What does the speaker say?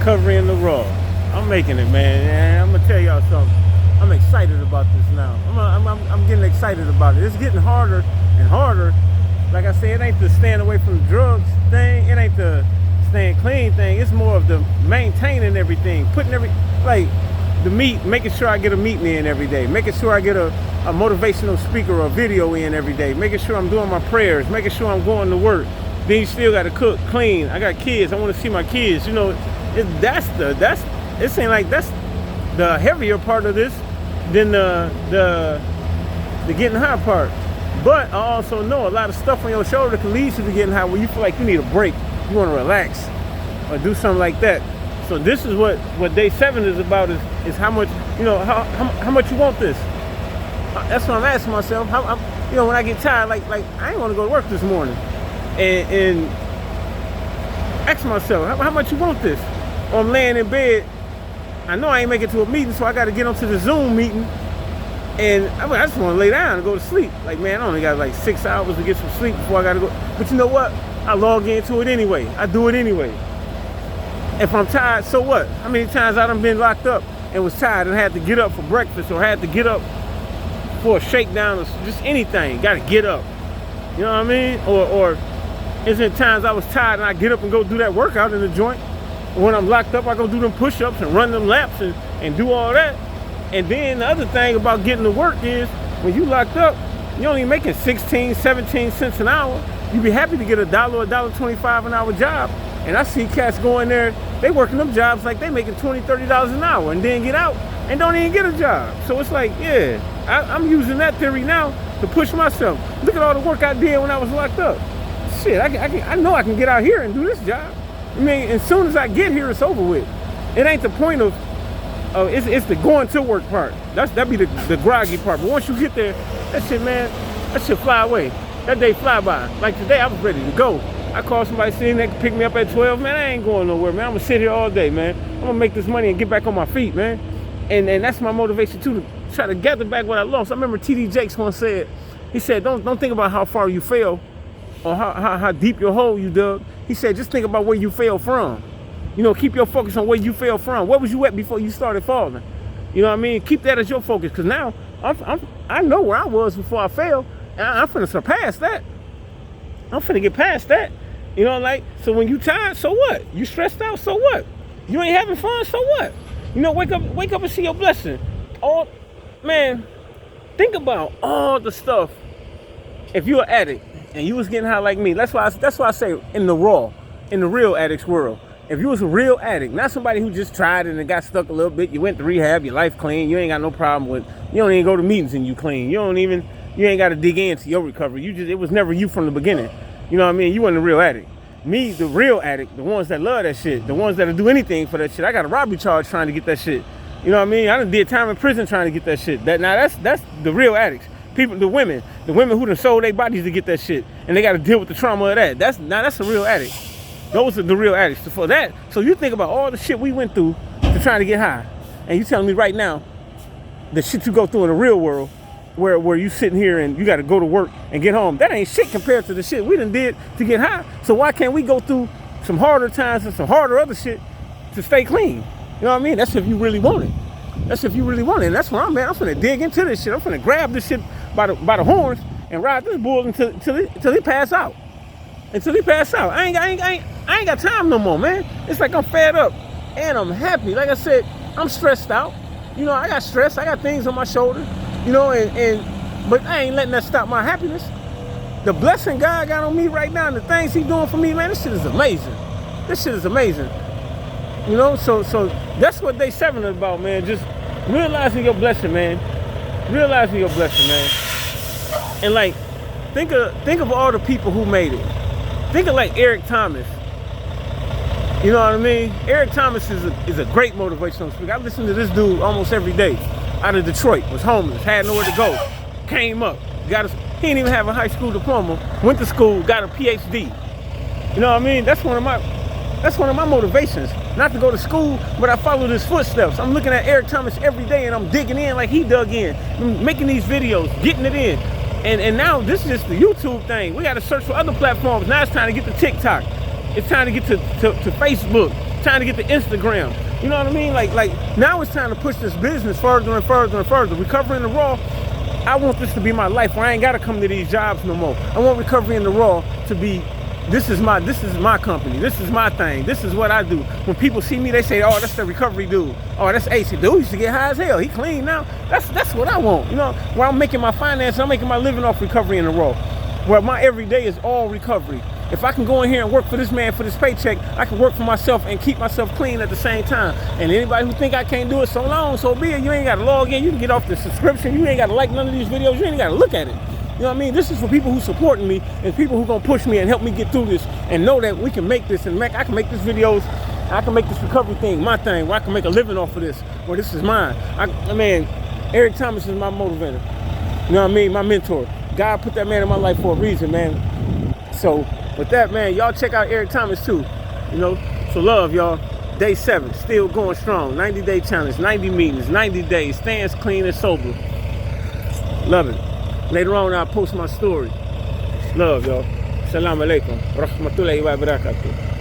recovery in the raw. I'm making it, man. And I'm gonna tell y'all something. I'm excited about this now. I'm getting excited about it. It's getting harder and harder. Like I said, it ain't the staying away from the drugs thing. It ain't the staying clean thing. It's more of the maintaining everything, putting like the meet, making sure I get a meeting in every day, making sure I get a motivational speaker or a video in every day, making sure I'm doing my prayers, making sure I'm going to work. Then you still got to cook, clean. I got kids. I want to see my kids. You know, it seems like that's the heavier part of this than the getting high part. But I also know a lot of stuff on your shoulder can lead you to getting high where you feel like you need a break. You want to relax or do something like that. So this is what day 7 is about, is how much, you know, how much you want this. That's what I'm asking myself. You know, when I get tired, like I ain't want to go to work this morning, and ask myself, how much you want this? Or I'm laying in bed, I know I ain't make it to a meeting, so I got to get onto the Zoom meeting, and I just want to lay down and go to sleep. Like, man, I only got like 6 hours to get some sleep before I got to go. But you know what? I log into it anyway. I do it anyway. If I'm tired, so what? How many times I done been locked up and was tired and had to get up for breakfast or had to get up for a shakedown or just anything? Got to get up. You know what I mean? Or is there times I was tired and I get up and go do that workout in the joint? When I'm locked up, I go do them push-ups and run them laps and do all that. And then the other thing about getting to work is when you locked up, you're only making 16, 17 cents an hour. You'd be happy to get $1 or $1.25 an hour job. And I see cats going there, they working them jobs like they making $20, $30 an hour and then get out and don't even get a job. So it's like, yeah, I'm using that theory now to push myself. Look at all the work I did when I was locked up. Shit, I know I can get out here and do this job. I mean, as soon as I get here, it's over with. It ain't the point of, it's the going to work part. That'd be the groggy part. But once you get there, that shit, man, that shit fly away. That day fly by. Like today, I was ready to go. I called somebody sitting there to pick me up at 12. Man, I ain't going nowhere, man. I'm gonna sit here all day, man. I'm gonna make this money and get back on my feet, man. And that's my motivation too, to try to gather back what I lost. I remember T.D. Jakes once said, he said, don't think about how far you fell or how deep your hole you dug. He said, just think about where you fell from. You know, keep your focus on where you fell from. Where was you at before you started falling? You know what I mean? Keep that as your focus, because now I know where I was before I fell, and I'm finna surpass that. I'm finna get past that. You know, like, so when you tired, so what? You stressed out, so what? You ain't having fun, so what? You know, wake up and see your blessing. Man, think about all the stuff. If you're an addict and you was getting high like me, that's why I say in the real addict's world. If you was a real addict, not somebody who just tried it and got stuck a little bit, you went to rehab, your life clean, you ain't got no problem with, you don't even go to meetings and you clean. You ain't got to dig into your recovery. It was never you from the beginning. You know what I mean? You wasn't a real addict. Me, the real addict, the ones that love that shit, the ones that'll do anything for that shit. I got a robbery charge trying to get that shit. You know what I mean? I done did time in prison trying to get that shit. That's the real addicts. People, the women who done sold their bodies to get that shit, and they got to deal with the trauma of that. That's a real addict. Those are the real addicts. For that, so you think about all the shit we went through to trying to get high, and you telling me right now, the shit you go through in the real world, where you sitting here and you got to go to work and get home, that ain't shit compared to the shit we done did to get high. So why can't we go through some harder times and some harder other shit to stay clean? You know what I mean? That's if you really want it. That's if you really want it. And that's where I'm at. I'm finna dig into this shit. I'm finna grab this shit by the horns and ride this bull until he pass out. Until he pass out. I ain't got time no more, man. It's like I'm fed up and I'm happy. Like I said, I'm stressed out. You know, I got stress. I got things on my shoulder. You know, but I ain't letting that stop my happiness. The blessing God got on me right now and the things he doing for me, man, this shit is amazing. This shit is amazing. You know, so that's what day 7 is about, man. Just realizing your blessing, man. Realizing your blessing, man. And like, think of all the people who made it. Think of like Eric Thomas. You know what I mean? Eric Thomas is a great motivational speaker. I listen to this dude almost every day. Out of Detroit, was homeless, had nowhere to go, came up, he didn't even have a high school diploma, went to school, got a PhD. You know what I mean? That's one of my motivations. Not to go to school, but I follow his footsteps. I'm looking at Eric Thomas every day and I'm digging in like he dug in. I'm making these videos, getting it in. And now this is just the YouTube thing. We got to search for other platforms. Now it's time to get to TikTok. It's time to get to Facebook. Time to get to Instagram. You know what I mean? Like now it's time to push this business further and further and further. Recovery in the Raw, I want this to be my life where I ain't gotta come to these jobs no more. I want Recovery in the Raw to be, this is my company. This is my thing. This is what I do. When people see me, they say, oh, that's the recovery dude. Oh, that's Ace. Dude used to get high as hell. He clean now. That's what I want. You know, where I'm making my finances, I'm making my living off Recovery in the Raw. Where my everyday is all recovery. If I can go in here and work for this man for this paycheck, I can work for myself and keep myself clean at the same time. And anybody who think I can't do it, so long, so be it. You ain't got to log in. You can get off the subscription. You ain't got to like none of these videos. You ain't got to look at it. You know what I mean? This is for people who supporting me and people who gonna push me and help me get through this and know that we can make this and I can make this videos. I can make this recovery thing my thing where I can make a living off of this. Where this is mine. I mean, Eric Thomas is my motivator. You know what I mean? My mentor. God put that man in my life for a reason, man. So with that, man, y'all check out Eric Thomas too. You know, so love, y'all. Day 7, still going strong. 90-day challenge, 90 meetings, 90 days, stands clean and sober. Love it. Later on, I'll post my story. Love, y'all. Assalamu alaikum. Rahmatullahi wa barakatuh.